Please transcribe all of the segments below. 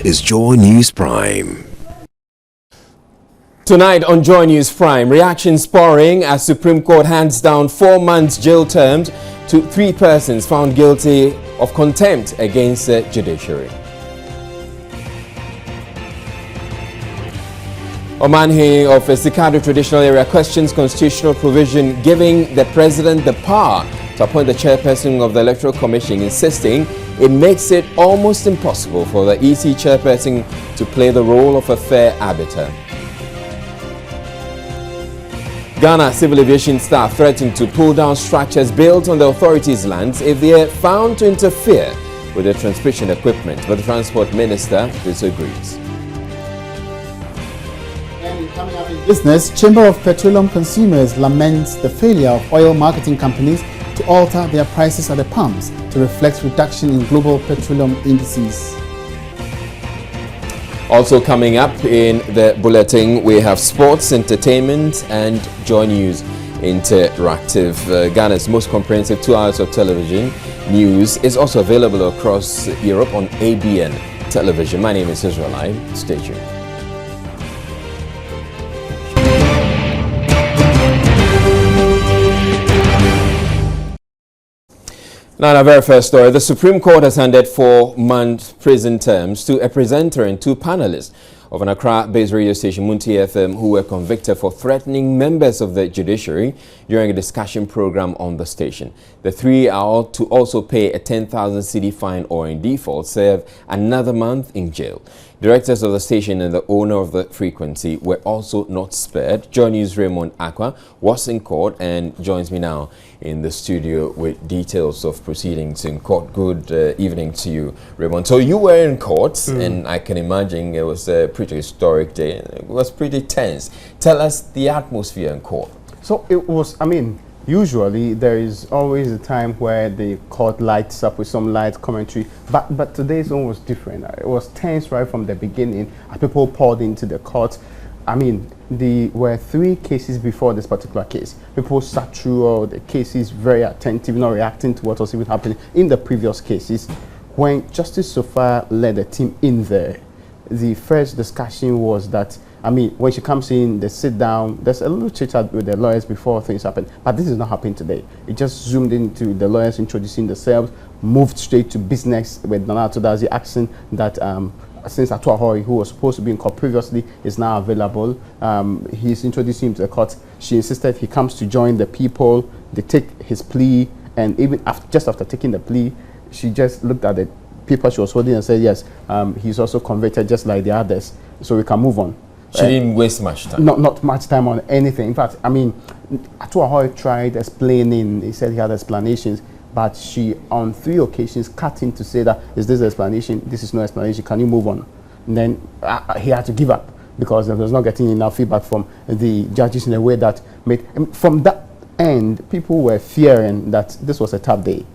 is Joy News Prime. Tonight on Joy News Prime, reaction spurring as Supreme Court hands down 4 months jail terms to 3 persons found guilty of contempt against the judiciary. Omanhe of Sikado Traditional Area questions constitutional provision giving the president the power to appoint the chairperson of the Electoral Commission, insisting it makes it almost impossible for the EC chairperson to play the role of a fair arbiter. Ghana Civil Aviation staff threaten to pull down structures built on the authorities' lands if they are found to interfere with the transmission equipment, but the Transport Minister disagrees. Coming up in business, Chamber of Petroleum Consumers laments the failure of oil marketing companies to alter their prices at the pumps to reflect reduction in global petroleum indices. Also coming up in the bulletin, we have sports, entertainment and Joy News Interactive. Ghana's most comprehensive 2 hours of television news is also available across Europe on ABN television. My name is Israel Lai. Stay tuned. Now, our very first story, the Supreme Court has handed 4-month prison terms to a presenter and 2 panelists of an Accra-based radio station, Munti FM, who were convicted for threatening members of the judiciary during a discussion program on the station. The 3 are to also pay a 10,000 cedi fine or, in default, serve another month in jail. Directors of the station and the owner of the frequency were also not spared. Joy News' Raymond Aqua was in court and joins me now in the studio with details of proceedings in court. Good evening to you, Raymond. So you were in court, and I can imagine it was a pretty historic day. It was pretty tense. Tell us the atmosphere in court. So it was, usually there is always a time where the court lights up with some light commentary, but today's one was different. It was tense right from the beginning as people poured into the court. There were 3 cases before this particular case. People sat through all the cases very attentive, not reacting to what was even happening in the previous cases. When Justice Sofa led the team in there, the first discussion was that when she comes in, they sit down. There's a little chit-chat with the lawyers before things happen. But this is not happening today. It just zoomed into the lawyers introducing themselves, moved straight to business with Donato Dazi asking that since Ato Ahoy, who was supposed to be in court previously, is now available, he's introducing him to the court. She insisted he comes to join the people. They take his plea, and even just after taking the plea, she just looked at the paper she was holding and said, yes, he's also convicted just like the others, so we can move on. She didn't waste much time. Not much time on anything. In fact, Ato Ahoy tried explaining. He said he had explanations, but she, on 3 occasions, cut him to say that, is this explanation? This is no explanation. Can you move on? And then he had to give up because he was not getting enough feedback from the judges in a way that made... From that end, people were fearing that this was a tough day.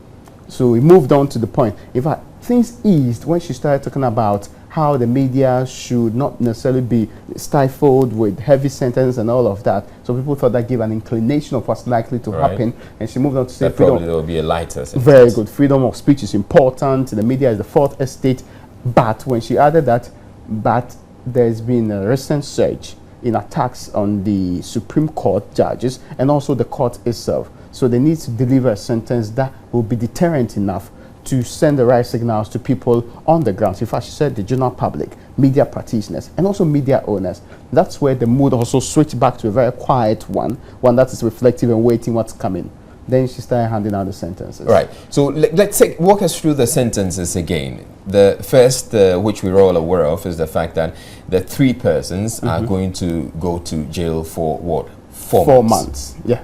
So we moved on to the point. In fact, things eased when she started talking about how the media should not necessarily be stifled with heavy sentences and all of that. So people thought that gave an inclination of what's likely to happen. And she moved on to say that probably there will be a lighter sentence. Very good. Freedom of speech is important. The media is the 4th estate. But when she added that, but there's been a recent surge in attacks on the Supreme Court judges and also the court itself. So they need to deliver a sentence that will be deterrent enough to send the right signals to people on the ground. In fact, she said the general public, media practitioners, and also media owners. That's where the mood also switched back to a very quiet one that is reflective and waiting what's coming. Then she started handing out the sentences. Right. So let's walk us through the sentences again. The first, which we're all aware of, is the fact that the 3 persons are going to go to jail for what? 4 months. Yeah.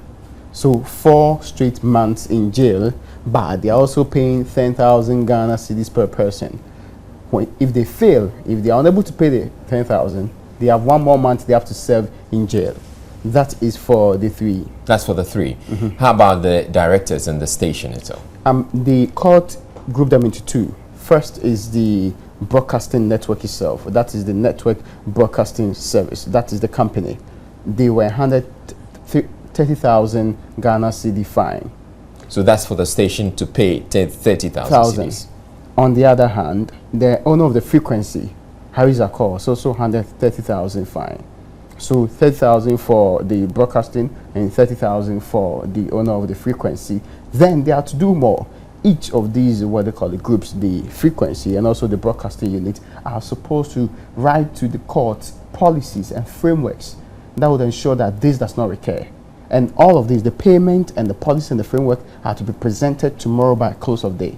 So 4 straight months in jail, but they're also paying 10,000 Ghana cedis per person. If they fail, if they are unable to pay the 10,000, they have 1 more month they have to serve in jail. That is for the 3. That's for the 3. How about the directors and the station itself? The court grouped them into 2. First is the broadcasting network itself. That is the network broadcasting service. That is the company. They were handed 30,000 Ghana cedi fine. So that's for the station to pay 30,000 cedis. On the other hand, the owner of the frequency Harris Accord also handed 30,000 fine. So 30,000 for the broadcasting and 30,000 for the owner of the frequency. Then they are to do more. Each of these, what they call the groups, the frequency and also the broadcasting unit, are supposed to write to the court policies and frameworks that would ensure that this does not recur. And all of these, the payment and the policy and the framework, are to be presented tomorrow by close of day.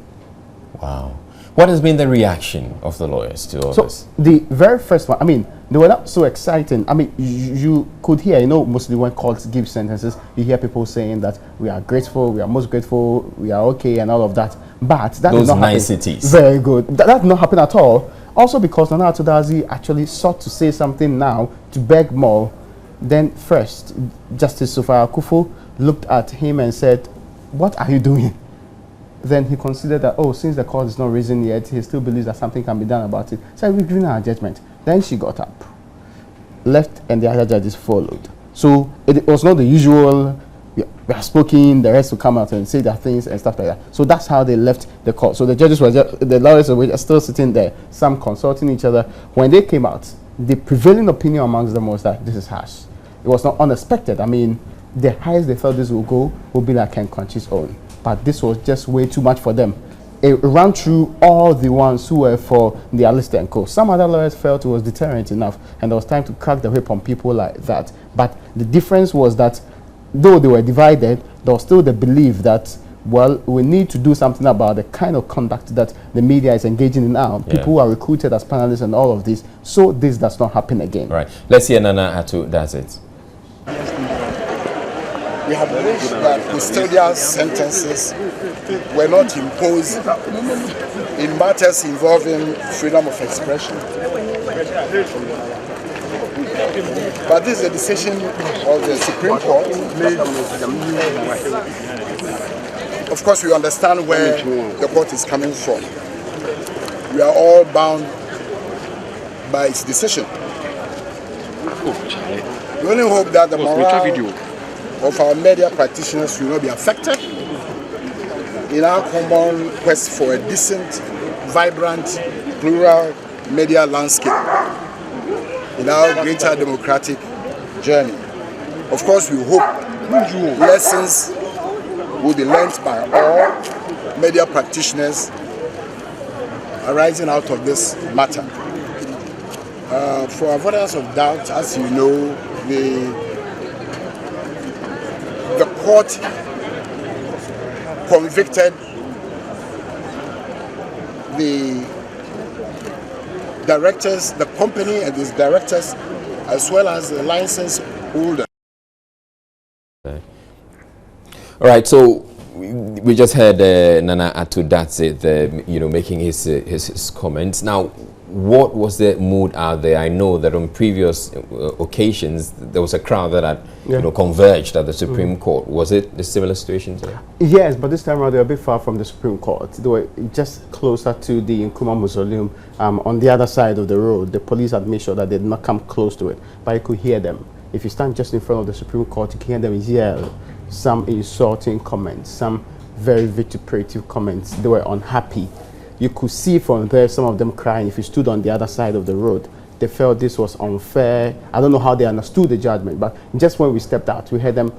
Wow. What has been the reaction of the lawyers to all this? The very first one, I mean, they were not so exciting. I mean, you could hear, mostly when courts give sentences, you hear people saying that we are grateful, we are most grateful, we are okay, and all of that. But that those did not niceties. happen. Very good. That did not happen at all. Also because Nana Ato Dadzie actually sought to say something now to beg more. Then first, Justice Sophia Akufo looked at him and said, "What are you doing?" Then he considered that, since the court is not risen yet, he still believes that something can be done about it. So we've given our judgment. Then she got up, left, and the other judges followed. So it was not the usual, we are spoken, the rest will come out and say their things and stuff like that. So that's how they left the court. So the judges were the lawyers were still sitting there, some consulting each other. When they came out, the prevailing opinion amongst them was that this is harsh. It was not unexpected. I mean, the highest they thought this would go would be like Ken Kwanchi's own. But this was just way too much for them. It ran through all the ones who were for the Alistair and Co. Some other lawyers felt it was deterrent enough, and there was time to crack the whip on people like that. But the difference was that, though they were divided, there was still the belief that, well, we need to do something about the kind of conduct that the media is engaging in now. People who are recruited as panelists and all of this, so this does not happen again. Right. Let's hear Nana Ato Dadzie. We have wished that custodial sentences were not imposed in matters involving freedom of expression. But this is a decision of the Supreme Court. Of course, we understand where the court is coming from. We are all bound by its decision. We only hope that the morale of our media practitioners will not be affected in our common quest for a decent, vibrant, plural media landscape in our greater democratic journey. Of course, we hope lessons will be learned by all media practitioners arising out of this matter. For avoidance of doubt, as you know, the court convicted the directors, the company and its directors, as well as the license holder. Okay. All right, so we just heard Nana Ato Dadzie, making his comments. Now, what was the mood out there? I know that on previous occasions there was a crowd that had converged at the Supreme Court. Was it a similar situation today? Yes, but this time around they were a bit far from the Supreme Court. They were just closer to the Nkrumah Mausoleum on the other side of the road. The police had made sure that they did not come close to it, but you could hear them. If you stand just in front of the Supreme Court, you can hear them yell some insulting comments, some very vituperative comments. They were unhappy. You could see from there some of them crying. If you stood on the other side of the road, they felt this was unfair. I don't know how they understood the judgment, but just when we stepped out, we heard them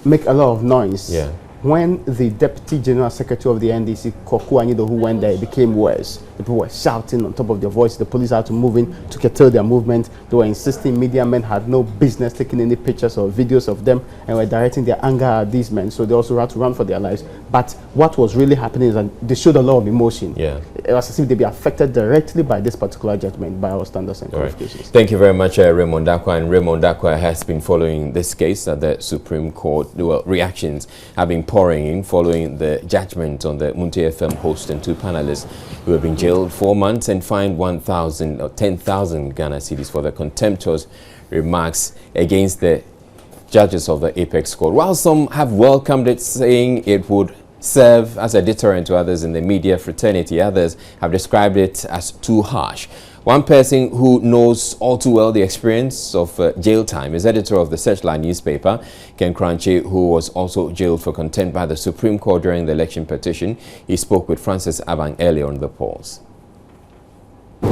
make a lot of noise. Yeah. When the Deputy General Secretary of the NDC, Kwaku Anyido, who went there, it became worse. The people were shouting on top of their voice. The police had to move in to curtail their movement. They were insisting media men had no business taking any pictures or videos of them and were directing their anger at these men. So they also had to run for their lives. But what was really happening is that they showed a lot of emotion. Yeah. It was as if they'd be affected directly by this particular judgment, by our standards and qualifications. Right. Thank you very much, Raymond Dakwa. And Raymond Dakwa has been following this case at the Supreme Court. Well, reactions have been pouring in following the judgment on the Munti FM host and two panelists who have been jailed 4 months and fined 1,000 or 10,000 Ghana cedis for their contemptuous remarks against the judges of the Apex Court. While some have welcomed it, saying it would serve as a deterrent to others in the media fraternity, others have described it as too harsh. One person who knows all too well the experience of jail time is editor of the Searchlight newspaper, Ken Kwanchi, who was also jailed for contempt by the Supreme Court during the election petition. He spoke with Francis Abang earlier on The Pulse.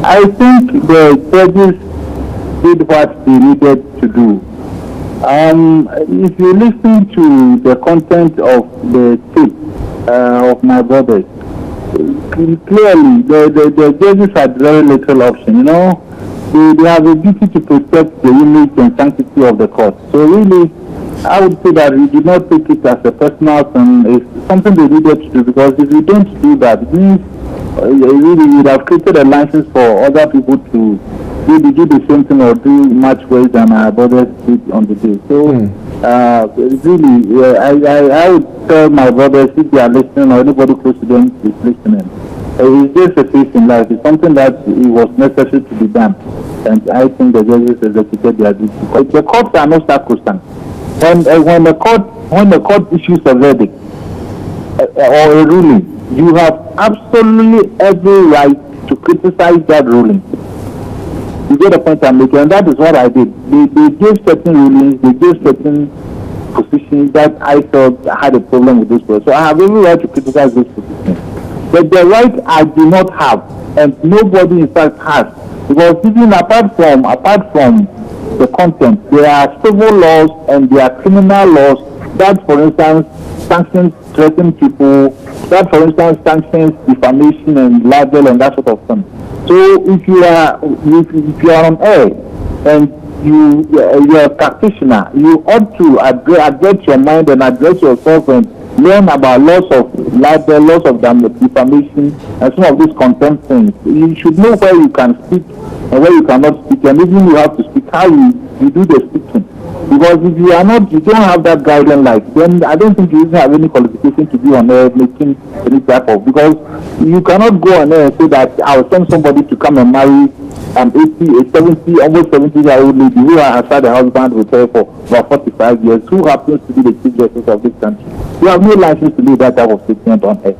I think the judges did what they needed to do. If you listen to the content of the tape of my brothers, clearly the judges had very little option. You know, they have a duty to protect the image and sanctity of the court. So really, I would say that we did not take it as a personal thing. It's something they needed to do, because if you don't do that, it means really would have created a license for other people to maybe do the same thing or do much worse than our brothers did on the day. So really, I would tell my brothers, if they are listening or anybody close to them is listening, it's just a phase in life. It's something that it was necessary to be done, and I think the judges executed their duty. The courts are not sacrosanct. When the court issues a verdict or a ruling, you have absolutely every right to criticize that ruling. You get the point I'm making, and that is what I did. They gave certain rulings, they gave certain positions that I felt I had a problem with this person. So I have every right to criticize this position. But the right I do not have, and nobody in fact has, because even apart from the content, there are civil laws and there are criminal laws that, for instance, sanctions threaten people, that, for instance, sanctions defamation and libel and that sort of thing. So if you are on air and you are a practitioner, you ought to address your mind and address yourself and learn about laws of libel, laws of defamation, and some of these contempt things. You should know where you can speak and where you cannot speak, and even you have to speak, how you do the speaking. Because if you don't have that guideline, then I don't think you even have any qualification to be on air making any type of, because you cannot go on air and say that I'll send somebody to come and marry an 70, almost 70-year-old lady who has had a husband with her for about 45 years, who happens to be the chief justice of this country. You have no license to do that type of statement on air.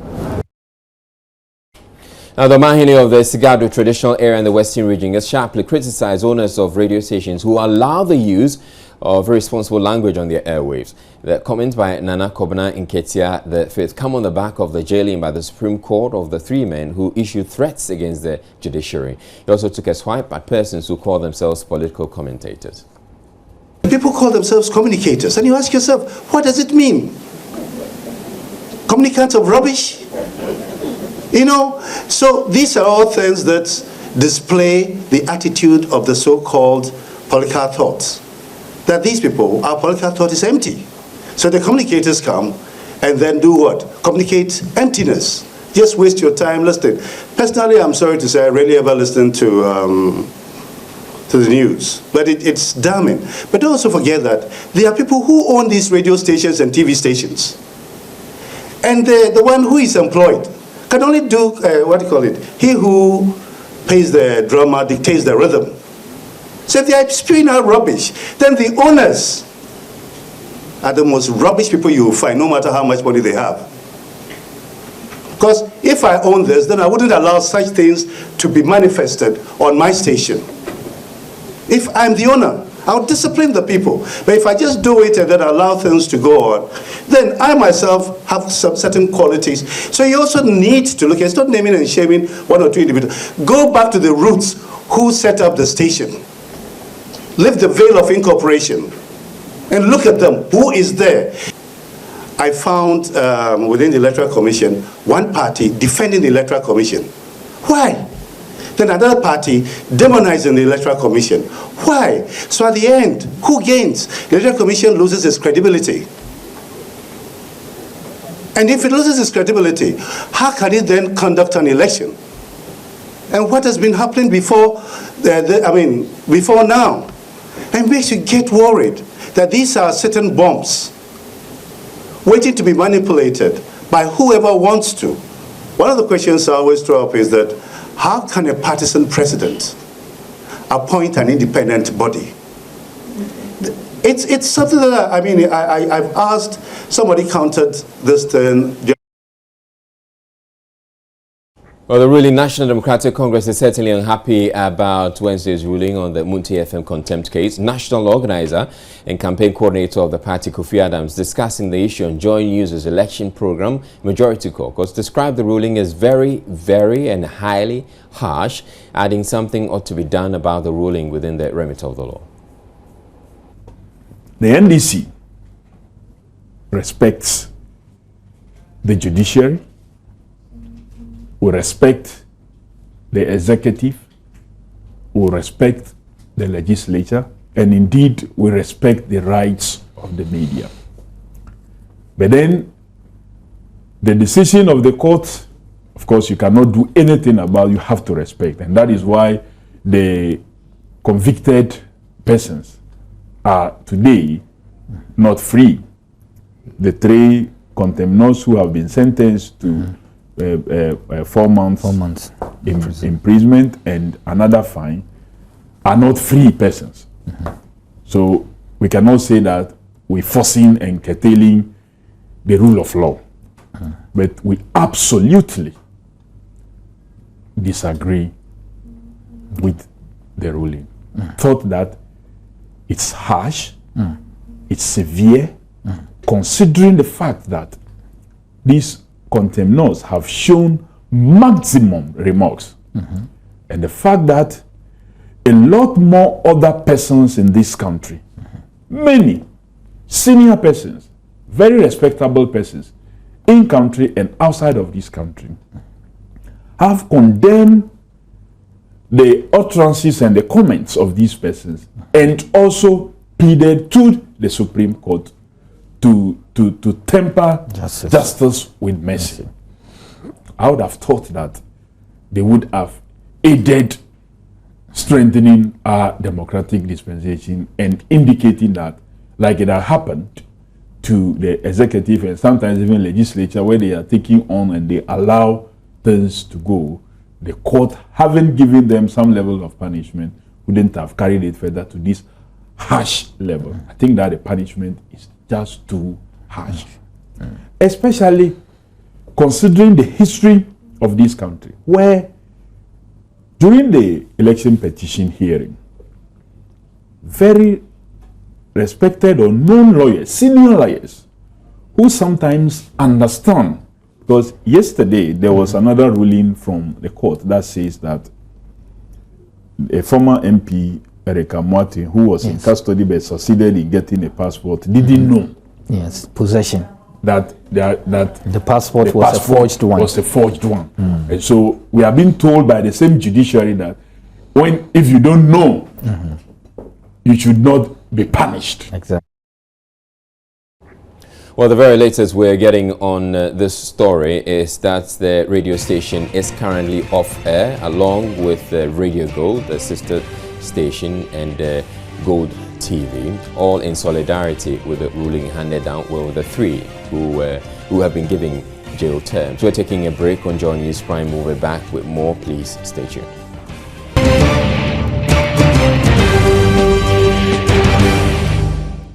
Now, the Mahini of the Sigado traditional area in the Western region has sharply criticized owners of radio stations who allow the use of irresponsible language on their airwaves. The comment by Nana Kobna Nketia the Fifth come on the back of the jailing by the Supreme Court of the three men who issued threats against the judiciary. He also took a swipe at persons who call themselves political commentators. People call themselves communicators, and you ask yourself, what does it mean? Communicants of rubbish? You know, so these are all things that display the attitude of the so-called political thoughts. That these people, our political thought is empty. So the communicators come and then do what? Communicate emptiness. Just waste your time listening. Personally, I'm sorry to say I rarely ever listen to the news, but it's damning. But don't also forget that there are people who own these radio stations and TV stations. And the one who is employed can only do, he who pays the drummer dictates the rhythm. So if they are spewing out rubbish, then the owners are the most rubbish people you will find, no matter how much money they have. Because if I own this, then I wouldn't allow such things to be manifested on my station. If I'm the owner, I'll discipline the people. But if I just do it and then allow things to go on, then I myself have some certain qualities. So you also need to look at, it's not naming and shaming one or two individuals. Go back to the roots, who set up the station. Lift the veil of incorporation and look at them. Who is there? I found within the Electoral Commission, one party defending the Electoral Commission. Why? Then another party demonizing the Electoral Commission. Why? So at the end, who gains? The Electoral Commission loses its credibility. And if it loses its credibility, how can it then conduct an election? And what has been happening before, before now? And makes you get worried that these are certain bombs waiting to be manipulated by whoever wants to. One of the questions I always throw up is that, how can a partisan president appoint an independent body? It's something that, I've asked, somebody counted this thing. Well, the ruling National Democratic Congress is certainly unhappy about Wednesday's ruling on the Munti FM contempt case. National organizer and campaign coordinator of the party, Kofi Adams, discussing the issue on Joy News' election program, Majority Caucus, described the ruling as very, very and highly harsh, adding something ought to be done about the ruling within the remit of the law. The NDC respects the judiciary. We respect the executive, we respect the legislature, and indeed we respect the rights of the media. But then the decision of the court, of course, you cannot do anything about, you have to respect. And that is why the convicted persons are today not free. The three contemnors who have been sentenced to 4 months imprisonment and another fine are not free persons. So we cannot say that we're forcing and curtailing the rule of law. But we absolutely disagree with the ruling. Thought that it's harsh, it's severe, considering the fact that these contemnors have shown maximum remorse. And the fact that a lot more other persons in this country, many senior persons, very respectable persons, in country and outside of this country, have condemned the utterances and the comments of these persons, and also pleaded to the Supreme Court to temper justice with mercy. I would have thought that they would have aided strengthening our democratic dispensation and indicating that, like it had happened to the executive and sometimes even legislature, where they are taking on and they allow things to go, the court, having given them some level of punishment, wouldn't have carried it further to this harsh level. I think that the punishment is just too harsh. Especially considering the history of this country, where during the election petition hearing, very respected or known lawyers, senior lawyers, who sometimes understand, because yesterday there was another ruling from the court that says that a former MP, Erika Mwati, who was in custody but succeeded in getting a passport, didn't know. Yes, possession. That the passport was a forged one. Was a forged one. And so we are being told by the same judiciary that if you don't know, you should not be punished. Exactly. Well, the very latest we're getting on this story is that the radio station is currently off air, along with Radio Gold, the sister station, and Gold TV, all in solidarity with the ruling handed down with the three who have been given jail terms. We're taking a break on Joy News Prime. We'll be back with more. Please stay tuned.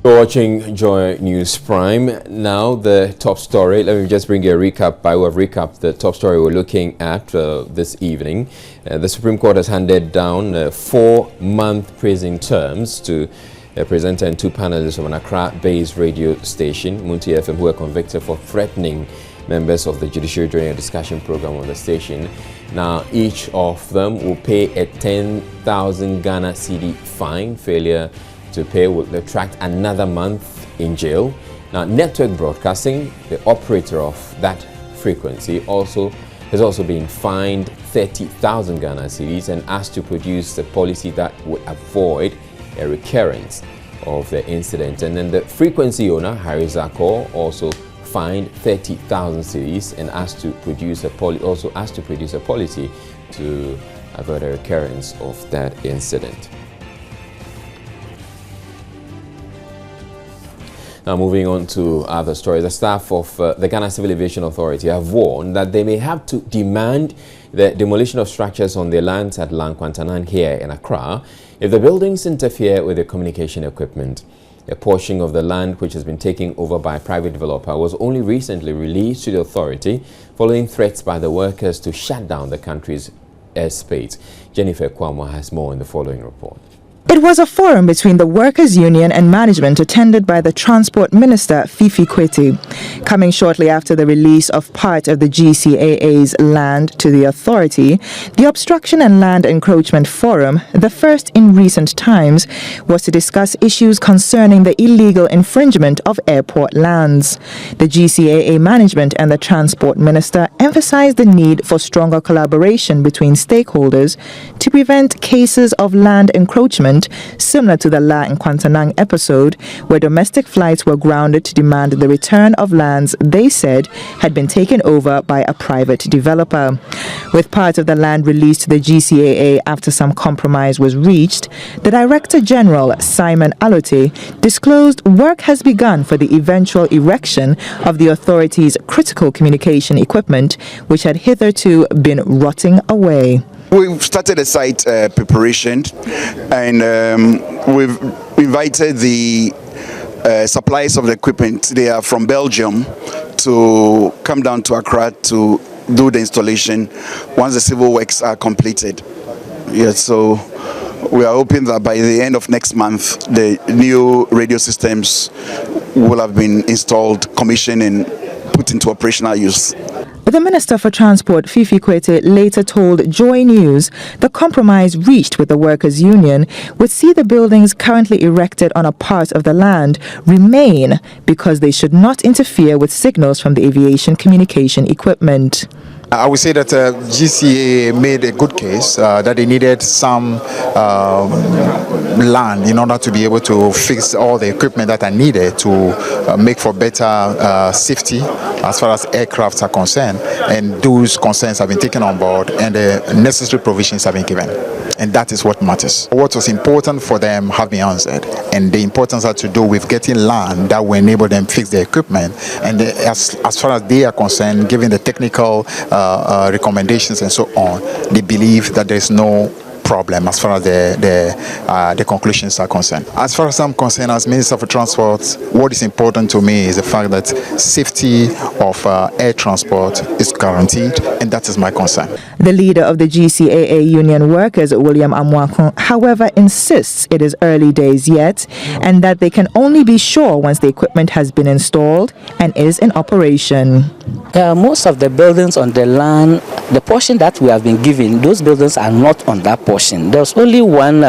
You're watching Joy News Prime. Now the top story. Let me just bring you a recap. By way of recap, the top story we're looking at this evening. The Supreme Court has handed down 4-month prison terms to a presenter and 2 panelists of an Accra-based radio station, Munti FM, who were convicted for threatening members of the judiciary during a discussion program on the station. Now, each of them will pay a 10,000 Ghana cedi fine. Failure to pay will attract another month in jail. Now, Network Broadcasting, the operator of that frequency, has also been fined 30,000 Ghana cedis and asked to produce a policy that would avoid a recurrence of the incident. And then the frequency owner, Harry Zakor, also fined 30,000 cedis and asked to produce a policy to avoid a recurrence of that incident. Now, moving on to other stories, the staff of the Ghana Civil Aviation Authority have warned that they may have to demand the demolition of structures on their lands at Lankwantanan here in Accra if the buildings interfere with the communication equipment. A portion of the land which has been taken over by a private developer was only recently released to the authority following threats by the workers to shut down the country's airspace. Jennifer Kwamwa has more in the following report. It was a forum between the Workers' Union and management attended by the Transport Minister, Fifi Kwete. Coming shortly after the release of part of the GCAA's land to the authority, the Obstruction and Land Encroachment Forum, the first in recent times, was to discuss issues concerning the illegal infringement of airport lands. The GCAA management and the Transport Minister emphasized the need for stronger collaboration between stakeholders to prevent cases of land encroachment similar to the La Nkwantanang episode, where domestic flights were grounded to demand the return of lands they said had been taken over by a private developer. With part of the land released to the GCAA after some compromise was reached, the Director General, Simon Alote, disclosed work has begun for the eventual erection of the authority's critical communication equipment, which had hitherto been rotting away. We've started a site preparation, and we've invited the suppliers of the equipment. They are from Belgium to come down to Accra to do the installation once the civil works are completed. Yeah, so we are hoping that by the end of next month, the new radio systems will have been installed, commissioned, and put into operational use. The Minister for Transport, Fifi Kwete, later told Joy News the compromise reached with the Workers' Union would see the buildings currently erected on a part of the land remain because they should not interfere with signals from the aviation communication equipment. I would say that GCA made a good case that they needed some land in order to be able to fix all the equipment that are needed to make for better safety as far as aircrafts are concerned, and those concerns have been taken on board and the necessary provisions have been given. And that is what matters. What was important for them have been answered, and the importance had to do with getting land that will enable them to fix their equipment. And as far as they are concerned, given the technical recommendations and so on, they believe that there is no problem as far as the conclusions are concerned. As far as I'm concerned, as Minister for Transport, what is important to me is the fact that safety of air transport is guaranteed, and that is my concern. The leader of the GCAA union workers, William Amwakon, however, insists it is early days yet and that they can only be sure once the equipment has been installed and is in operation. Most of the buildings on the land, the portion that we have been given, those buildings are not on that portion. There's only one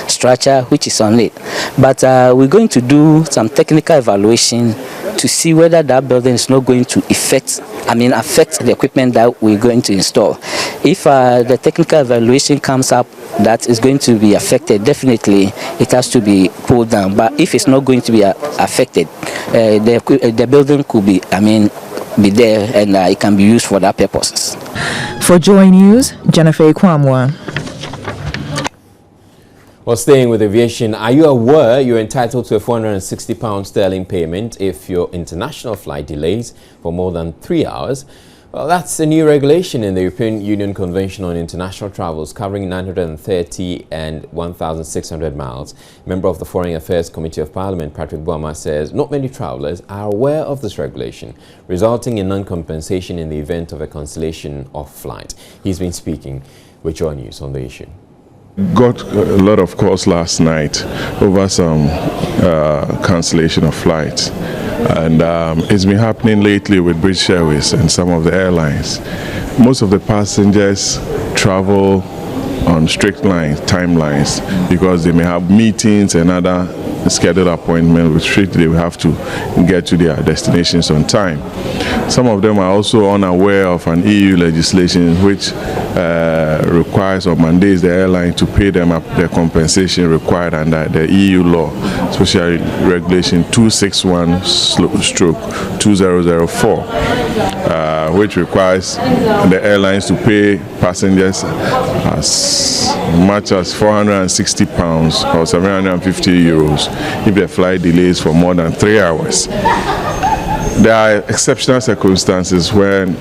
structure which is on it. But we're going to do some technical evaluation to see whether that building is not going to affect the equipment that we're going to install. If the technical evaluation comes up that is going to be affected, definitely it has to be pulled down. But if it's not going to be affected, the building could be there, and it can be used for that purposes. For Joy News, Jennifer Kwamwa. Well, staying with aviation, are you aware you're entitled to a £460 sterling payment if your international flight delays for more than 3 hours? Well, that's a new regulation in the European Union Convention on International Travels covering 930 and 1,600 miles. Member of the Foreign Affairs Committee of Parliament, Patrick Boama, says not many travellers are aware of this regulation, resulting in non-compensation in the event of a cancellation of flight. He's been speaking with Joy News on the issue. Got a lot of calls last night over some cancellation of flights, and it's been happening lately with British Airways and some of the airlines. Most of the passengers travel on strict timelines because they may have meetings and other scheduled appointments with which they will have to get to their destinations on time. Some of them are also unaware of an EU legislation which requires or mandates the airline to pay them up the compensation required under the EU law, especially Regulation 261/2004, which requires the airlines to pay passengers as much as £460 or €750 if the flight delays for more than 3 hours. there are exceptional circumstances when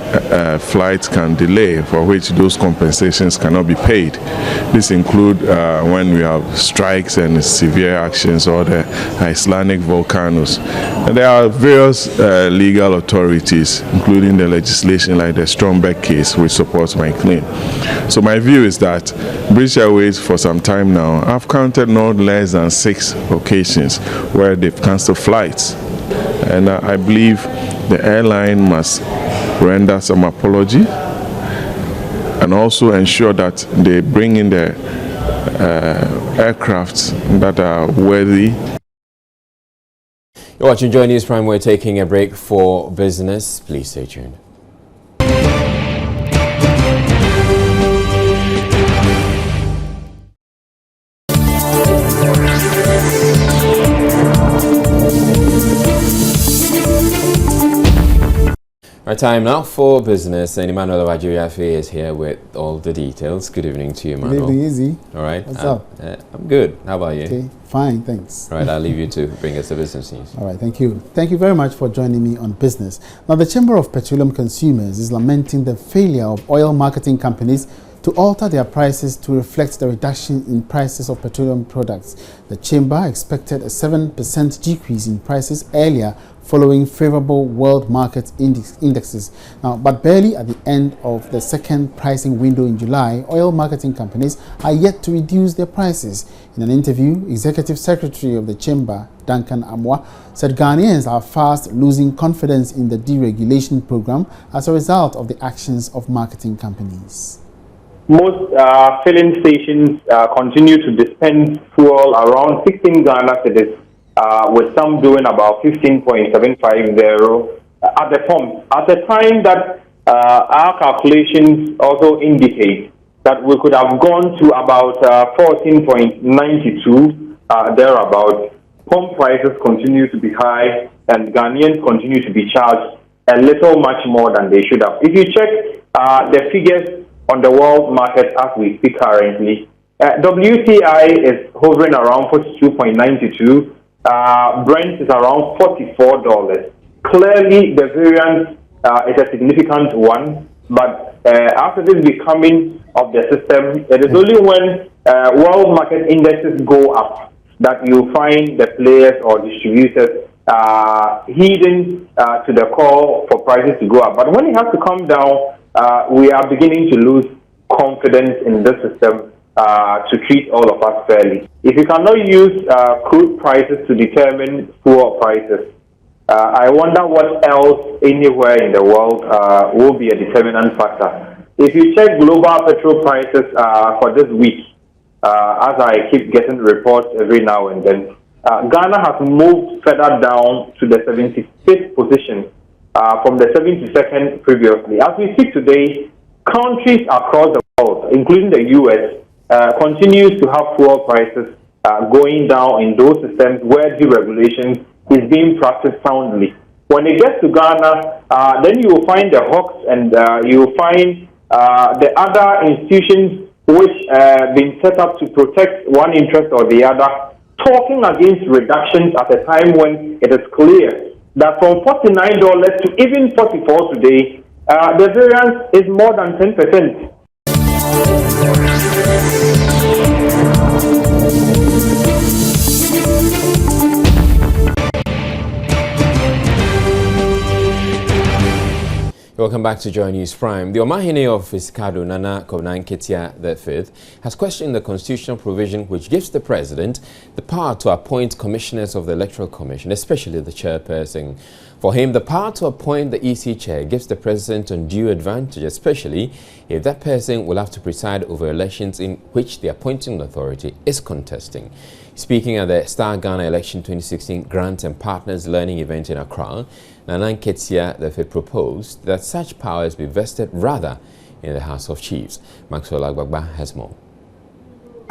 flights can delay, for which those compensations cannot be paid. This include when we have strikes and severe actions, or the Icelandic volcanoes. And there are various legal authorities, including the legislation like the Stromberg case, which supports my claim. So my view is that British Airways, for some time now, I've counted not less than 6 occasions where they've cancelled flights. And I believe the airline must render some apology and also ensure that they bring in the aircrafts that are worthy. You're watching Joy News Prime. We're taking a break for business. Please stay tuned. Our time now for business, and Emmanuel Wajiriafe is here with all the details. Good evening to you, Emmanuel. Good evening, Izzy. All right. What's up? I'm good. How about you? Okay, fine, thanks. All right, I'll leave you to bring us the business news. All right, thank you. Thank you very much for joining me on business. Now, the Chamber of Petroleum Consumers is lamenting the failure of oil marketing companies to alter their prices to reflect the reduction in prices of petroleum products. The Chamber expected a 7% decrease in prices earlier following favorable world market indexes. Now, but barely at the end of the second pricing window in July, oil marketing companies are yet to reduce their prices. In an interview, Executive Secretary of the Chamber, Duncan Amwa, said Ghanaians are fast losing confidence in the deregulation program as a result of the actions of marketing companies. Most filling stations continue to dispense fuel around 16 Ghana cedis, with some doing about 15.750 at the pump. At the time that our calculations also indicate that we could have gone to about 14.92 thereabout. Pump prices continue to be high, and Ghanaians continue to be charged a little much more than they should have. If you check the figures on the world market as we speak currently, WTI is hovering around 42.92. Brent is around $44. Clearly, the variance is a significant one, but after this becoming of the system, it is only when world market indexes go up that you find the players or distributors heeding to the call for prices to go up. But when it has to come down, we are beginning to lose confidence in the system to treat all of us fairly. If you cannot use crude prices to determine fuel prices, I wonder what else anywhere in the world will be a determinant factor. If you check global petrol prices for this week, as I keep getting reports every now and then, Ghana has moved further down to the 75th position from the 72nd previously. As we speak today, countries across the world, including the U.S., continues to have fuel prices going down in those systems where deregulation is being practiced soundly. When it gets to Ghana, then you will find the hawks and you will find the other institutions which been set up to protect one interest or the other, talking against reductions at a time when it is clear that from $49 to even $44 today, the variance is more than 10%. Welcome back to Joy News Prime. The Omahene of Isikado, Nana Kwabena Nketia V, has questioned the constitutional provision which gives the president the power to appoint commissioners of the Electoral Commission, especially the chairperson. For him, the power to appoint the EC chair gives the president undue advantage, especially if that person will have to preside over elections in which the appointing authority is contesting. Speaking at the Star Ghana Election 2016 Grant and Partners Learning event in Accra, Nana Nketia V proposed that such powers be vested rather in the House of Chiefs. Maxwell Agbagba has more.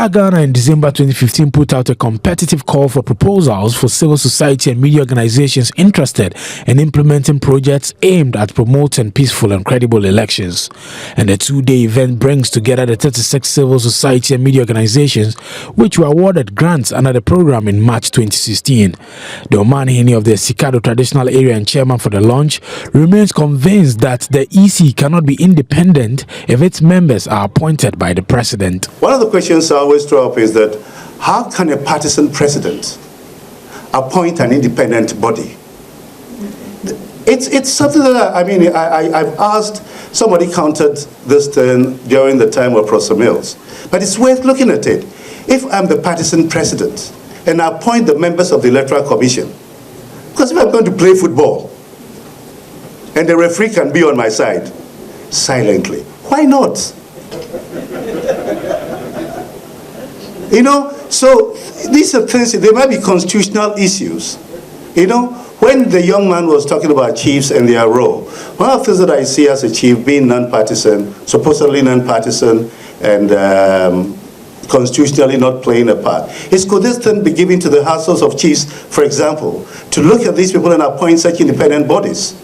Star Ghana in December 2015 put out a competitive call for proposals for civil society and media organizations interested in implementing projects aimed at promoting peaceful and credible elections. And the two-day event brings together the 36 civil society and media organizations which were awarded grants under the program in March 2016. The Omanhene of the Sikado traditional area and chairman for the launch remains convinced that the EC cannot be independent if its members are appointed by the president. One of the questions I always throw up is that how can a partisan president appoint an independent body? It's something that I've asked. Somebody counted this thing during the time of Professor Mills, but it's worth looking at it. If I'm the partisan president and I appoint the members of the Electoral Commission, because if I'm going to play football and the referee can be on my side silently, why not? So these are things, they might be constitutional issues. When the young man was talking about chiefs and their role, one of the things that I see as a chief being non-partisan, supposedly non-partisan, and constitutionally not playing a part, is could this then be given to the households of chiefs, for example, to look at these people and appoint such independent bodies?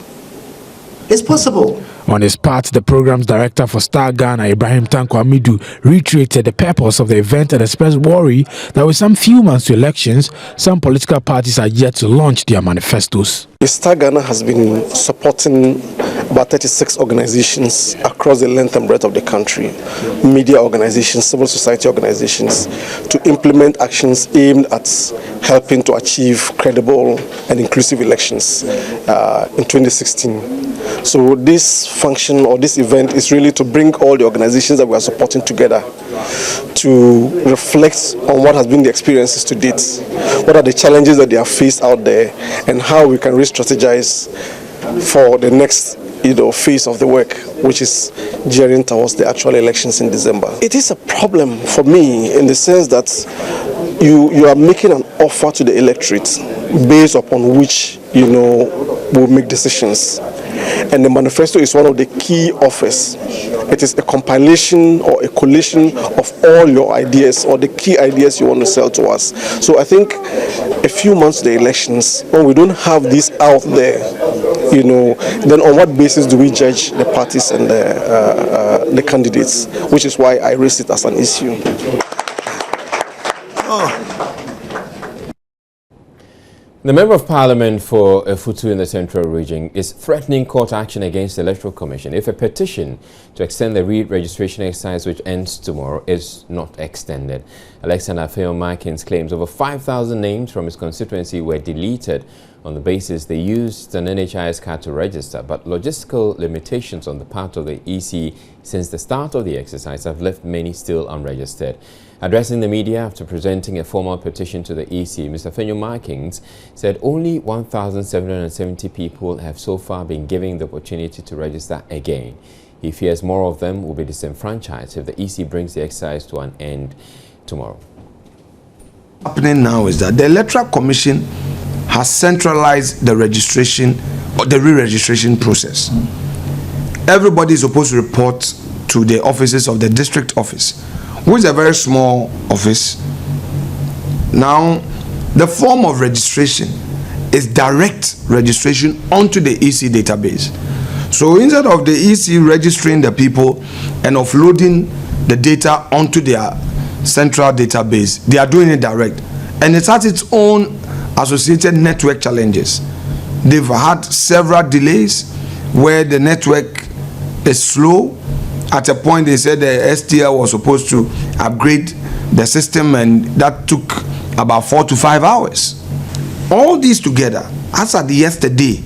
It's possible. On his part, the program's director for Star Ghana, Ibrahim Tanko Amidu, reiterated the purpose of the event and expressed worry that with some few months to elections, some political parties are yet to launch their manifestos. Star Ghana has been supporting about 36 organizations across the length and breadth of the country, media organizations, civil society organizations, to implement actions aimed at helping to achieve credible and inclusive elections in 2016. So this function or this event is really to bring all the organizations that we are supporting together to reflect on what has been the experiences to date, what are the challenges that they have faced out there, and how we can re-strategize for the next phase of the work, which is gearing towards the actual elections in December. It is a problem for me in the sense that you are making an offer to the electorate based upon which will make decisions. And the manifesto is one of the key offers. It is a compilation or a collation of all your ideas or the key ideas you want to sell to us. So I think a few months to the elections, when we don't have this out there, then on what basis do we judge the parties and the candidates? Which is why I raise it as an issue. The Member of Parliament for Futu in the Central Region is threatening court action against the Electoral Commission if a petition to extend the re-registration exercise, which ends tomorrow, is not extended. Alexander Afenyo-Markin's claims over 5,000 names from his constituency were deleted on the basis they used an NHIS card to register, but logistical limitations on the part of the EC since the start of the exercise have left many still unregistered. Addressing the media after presenting a formal petition to the EC, Mr. Afenyo-Markin said only 1,770 people have so far been given the opportunity to register again. He fears more of them will be disenfranchised if the EC brings the exercise to an end tomorrow. Happening now is that the Electoral Commission has centralized the registration or the re-registration process. Everybody is supposed to report to the offices of the district office, which is a very small office. Now, the form of registration is direct registration onto the EC database. So instead of the EC registering the people and offloading the data onto their central database, they are doing it direct. And it has its own associated network challenges. They've had several delays where the network is slow. At a point they said the STL was supposed to upgrade the system, and that took about 4 to 5 hours. All these together, as at yesterday,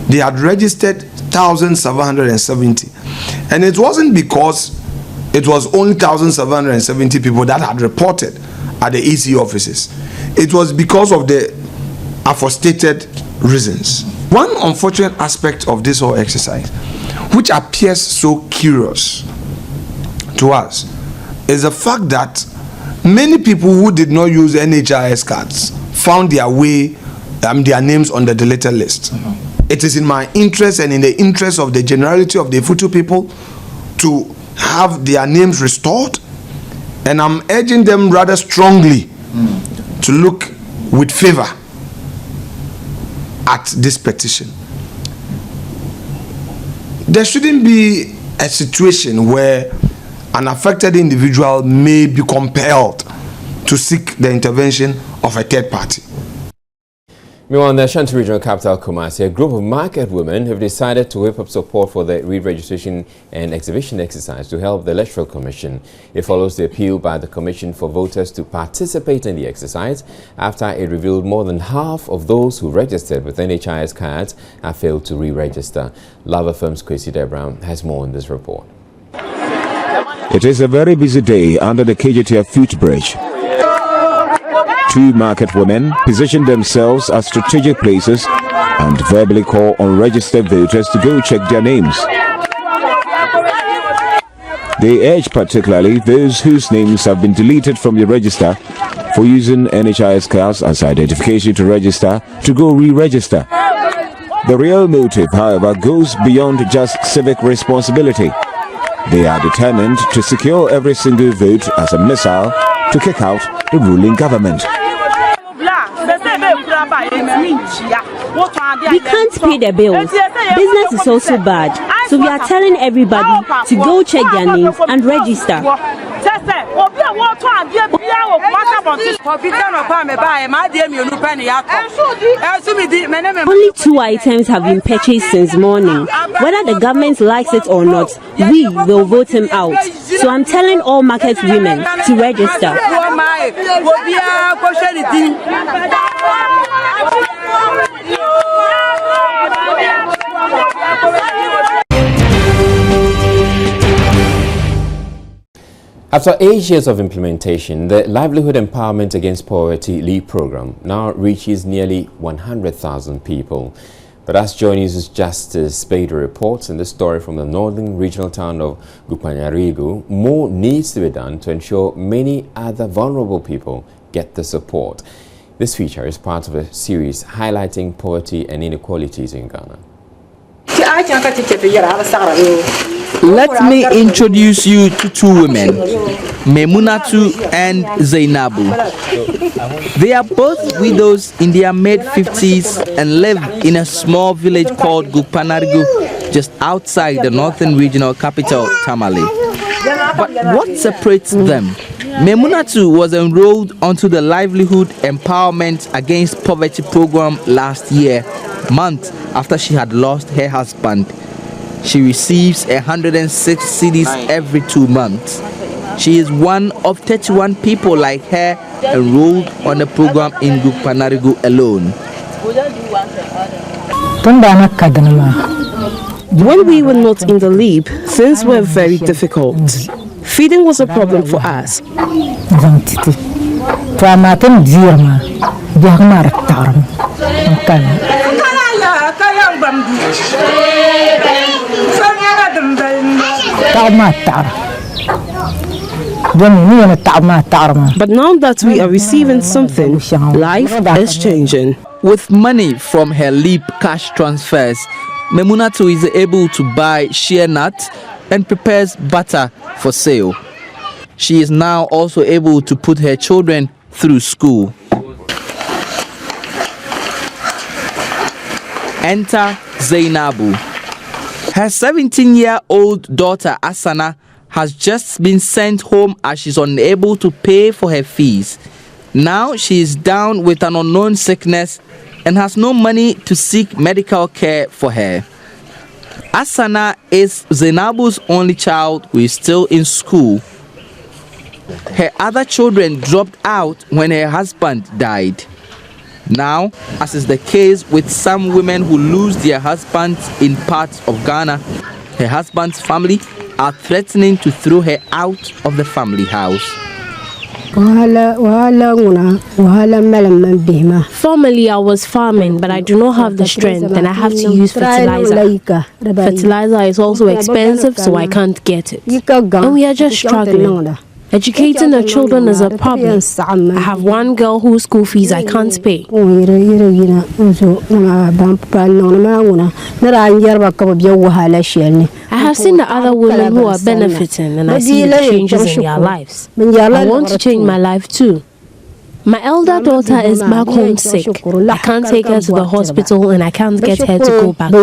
they had registered 1,770. And it wasn't because it was only 1,770 people that had reported at the EC offices. It was because of the aforementioned reasons. One unfortunate aspect of this whole exercise, which appears so curious to us, is the fact that many people who did not use NHIS cards found their way, their names on the deleted list. It is in my interest and in the interest of the generality of the Futu people to have their names restored And I'm urging them rather strongly to look with favor at this petition. There shouldn't be a situation where an affected individual may be compelled to seek the intervention of a third party. Meanwhile, in the Ashanti Regional Capital, Kumasi, a group of market women have decided to whip up support for the re-registration and exhibition exercise to help the Electoral Commission. It follows the appeal by the Commission for voters to participate in the exercise after it revealed more than half of those who registered with NHIS cards have failed to re-register. Lava Firm's Kwesi Debra has more in this report. It is a very busy day under the KJTF footbridge. Two market women position themselves at strategic places and verbally call on registered voters to go check their names. They urge particularly those whose names have been deleted from the register for using NHIS cards as identification to register to go re-register. The real motive, however, goes beyond just civic responsibility. They are determined to secure every single vote as a missile to kick out the ruling government. We can't pay the bills. Business is also bad. So we are telling everybody to go check their names and register. Only 2 items have been purchased since morning. Whether the government likes it or not, we will vote him out. So I'm telling all market women to register. After 8 years of implementation, the Livelihood Empowerment Against Poverty LEAP program now reaches nearly 100,000 people. But as Joy News' Justice Spade reports in this story from the northern regional town of Gukpanyarigu, more needs to be done to ensure many other vulnerable people get the support. This feature is part of a series highlighting poverty and inequalities in Ghana. Let me introduce you to two women, Memunatu and Zainabu. They are both widows in their mid-50s and live in a small village called Gukpanyarigu, just outside the northern regional capital, Tamale. But what separates them? Memunatu was enrolled onto the Livelihood Empowerment Against Poverty program last year, months after she had lost her husband. She receives 106 cedis every 2 months. She is one of 31 people like her enrolled on the program in Gukpanyarigu alone. When we were not in the LEAP, things were very difficult. Feeding was a problem for us. But now that we are receiving something, life is changing. With money from her LEAP cash transfers, Memunatu is able to buy shea nuts and prepares butter for sale. She is now also able to put her children through school. Enter Zainabu. Her 17-year-old daughter Asana has just been sent home as she's unable to pay for her fees. Now she is down with an unknown sickness and has no money to seek medical care for her. Asana is Zainabu's only child who is still in school. Her other children dropped out when her husband died. Now, as is the case with some women who lose their husbands in parts of Ghana, her husband's family are threatening to throw her out of the family house. Formerly, I was farming, but I do not have the strength and I have to use fertilizer. Fertilizer is also expensive, so I can't get it. And we are just struggling. Educating the children is a problem. I have one girl whose school fees I can't pay. I have seen the other women who are benefiting and I see the changes in their lives. I want to change my life too. My elder daughter is back home sick. I can't take her to the hospital and I can't get her to go back to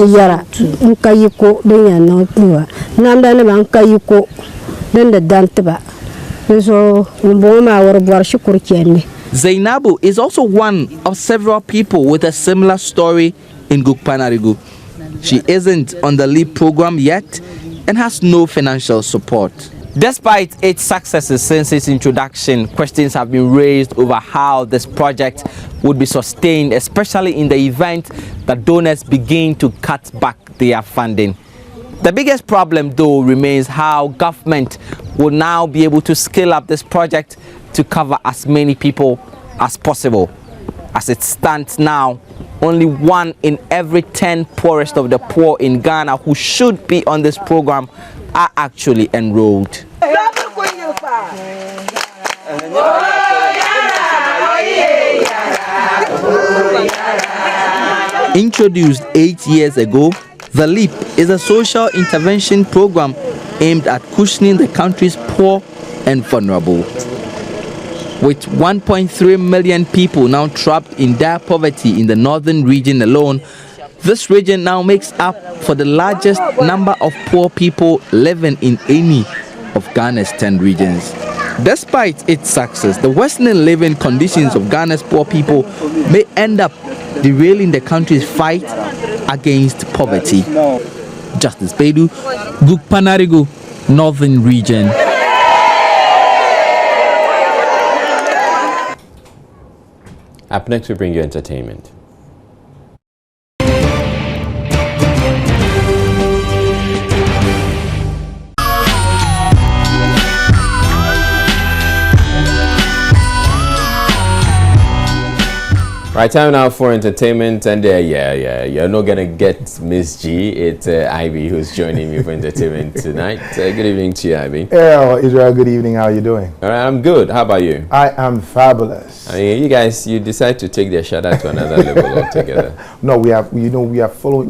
Zainabu is also one of several people with a similar story in Gukpanarigu. She isn't on the LEAP program yet and has no financial support. Despite its successes since its introduction, questions have been raised over how this project would be sustained, especially in the event that donors begin to cut back their funding. The biggest problem, though, remains how government will now be able to scale up this project to cover as many people as possible. As it stands now, only 1 in every 10 poorest of the poor in Ghana who should be on this program are actually enrolled. Introduced 8 years ago, the LEAP is a social intervention program aimed at cushioning the country's poor and vulnerable. With 1.3 million people now trapped in dire poverty in the northern region alone, this region now makes up for the largest number of poor people living in any of Ghana's 10 regions. Despite its success, the worsening living conditions of Ghana's poor people may end up derailing the country's fight against poverty. Justice Bedu, Gukpanarigu, Northern Region. Up next, we bring you entertainment. Right, time now for entertainment, and you're not gonna get Miss G. It's Ivy who's joining me for entertainment tonight. Good evening to you, Ivy. Yeah, Israel. Good evening. How are you doing? All right, I'm good. How about you? I am fabulous. I mean, you guys, you decide to take their shadow to another level altogether. No, we are following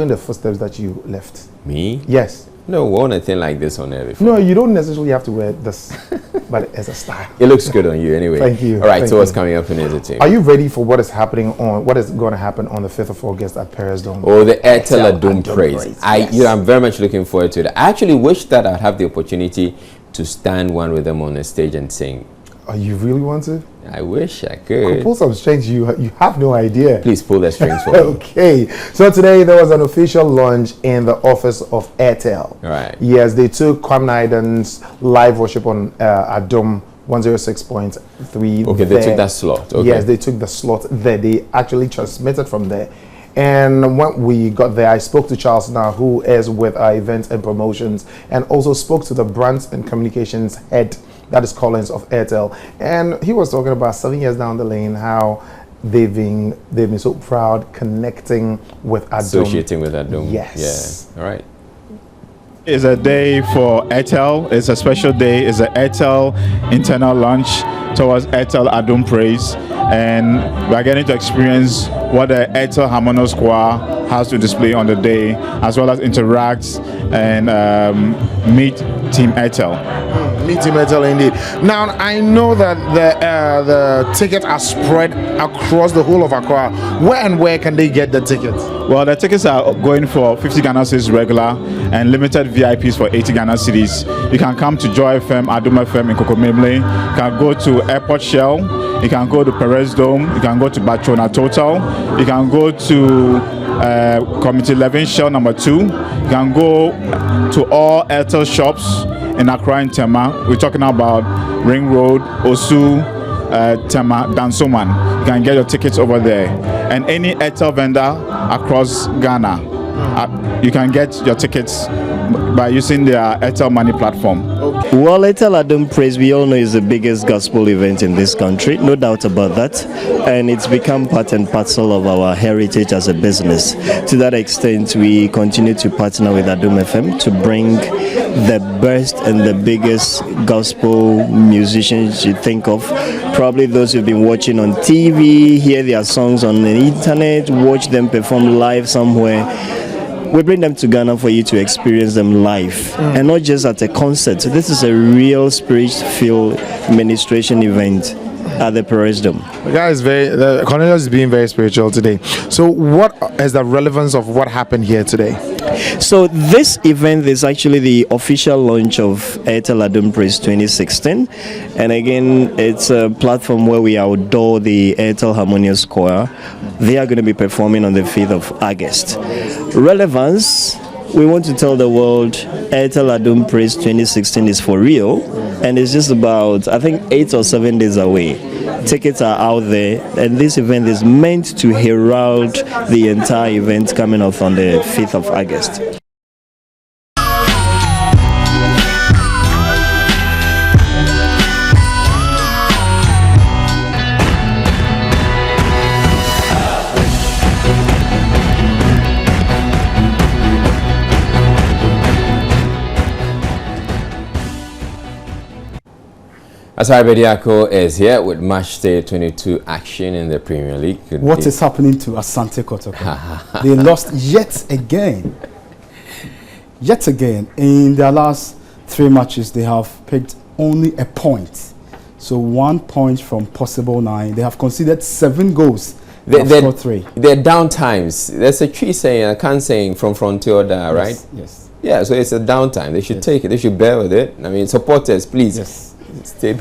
the footsteps that you left. Me? Yes. No, worn anything like this on air before. No, you don't necessarily have to wear this, but as a style. It looks good on you anyway. Thank you. All right, Thank so you. what's coming up in entertainment? Are you ready for what is going to happen on the 5th of August at Perez Dome? Oh, the Airtel Adum Praise. I'm very much looking forward to it. I actually wish that I'd have the opportunity to stand one with them on the stage and sing. Oh, you really want to? I wish I could. Pull some strings. You have no idea. Please pull the strings for me. Okay. So today there was an official launch in the office of Airtel. All right. Yes, they took Kwame Naiden's live worship on Adum 106.3. Okay, they took that slot. Okay. Yes, they took the slot there. They actually transmitted from there. And when we got there, I spoke to Charles now, who is with our events and promotions, and also spoke to the brands and communications head, that is Collins of Airtel. And he was talking about 7 years down the lane, how they've been so proud connecting with Adum. Associating with Adum. Yes. Yeah. All right. It's a day for Airtel. It's a special day. It's an Airtel internal launch towards Airtel Adum Praise. And we're getting to experience what the Airtel Harmonious Choir has to display on the day, as well as interact and meet Team Airtel. Meet Team Airtel indeed. Now, I know that the tickets are spread across the whole of Accra. Where can they get the tickets? Well, the tickets are going for 50 Ghana cedis regular and limited VIPs for 80 Ghana cedis. You can come to Joy FM, Adum FM in Kokomemle. You can go to Airport Shell. You can go to Perez Dome. You can go to Bachona Total. You can go to Community 11 Shell number 2. You can go to all Airtel shops in Accra and Tema. We're talking about Ring Road, Osu, Tema, Dansoman. You can get your tickets over there. And any Airtel vendor across Ghana, you can get your tickets by using their Airtel Money platform. Well, Airtel Adom Praise, we all know, is the biggest gospel event in this country, no doubt about that. And it's become part and parcel of our heritage as a business. To that extent, we continue to partner with Adom FM to bring the best and the biggest gospel musicians you think of. Probably those who've been watching on TV, hear their songs on the internet, watch them perform live somewhere. We bring them to Ghana for you to experience them live, and not just at a concert. So this is a real spirit-filled ministration event at the Perez Dome. The guy is Cornelius is being very spiritual today. So what is the relevance of what happened here today? So this event is actually the official launch of Airtel Adom Praise 2016, and again, it's a platform where we outdoor the Airtel Harmonious Choir. They are going to be performing on the 5th of August. Relevance, we want to tell the world Airtel Adom Praise 2016 is for real, and it's just about, I think, 8 or 7 days away. Tickets are out there, and this event is meant to herald the entire event coming up on the 5th of August. Asari Bediako is here with match day 22 action in the Premier League. What is happening to Asante Kotoko? They lost yet again. Yet again. In their last 3 matches, they have picked only a point. So 1 point from possible 9. They have conceded 7 goals. They're 3. They're down times. There's a tree saying, a can saying from Frontier there, right? Yes. Yeah, so it's a downtime. They should take it. They should bear with it. I mean, supporters, please. Yes. Stay.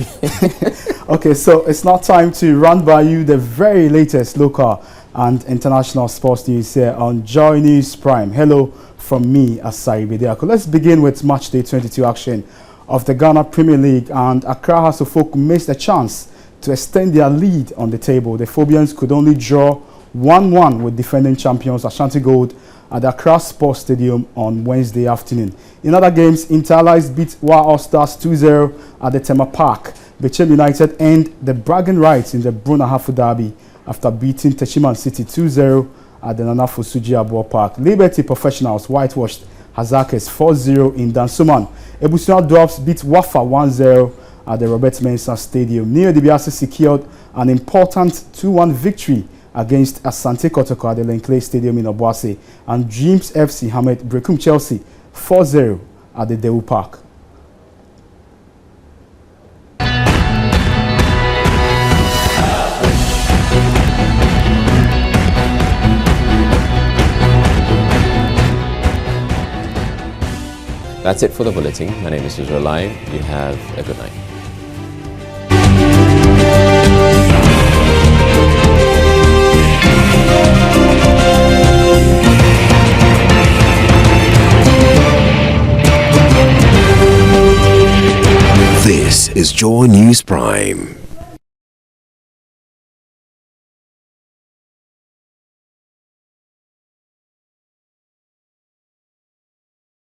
Okay, so it's now time to run by you the very latest local and international sports news here on Joy News Prime. Hello from me, Asari Bediako. Let's begin with match day 22 action of the Ghana Premier League, and Accra House of Folk missed a chance to extend their lead on the table. The Phobians could only draw 1-1 with defending champions Ashanti Gold at the Accra Sports Stadium on Wednesday afternoon. In other games, Inter-Allies beat Wa All Stars 2-0 at the Tema Park. Bechem United end the bragging rights in the Bruna Hafu Derby after beating Techiman City 2-0 at the Nana Fosuji Abuo Park. Liberty Professionals whitewashed Hazakes 4-0 in Dansuman. Ebusua Dwarfs beat Wafa 1-0 at the Robert Mensah Stadium. Neo Dibiase secured an important 2-1 victory against Asante Kotoko at the Lenkley Stadium in Obuasi, and Dreams FC hammered Brecum Chelsea 4-0 at the Dewu Park. That's it for the bulletin. My name is Israel Live. You have a good night. This is Joy News Prime.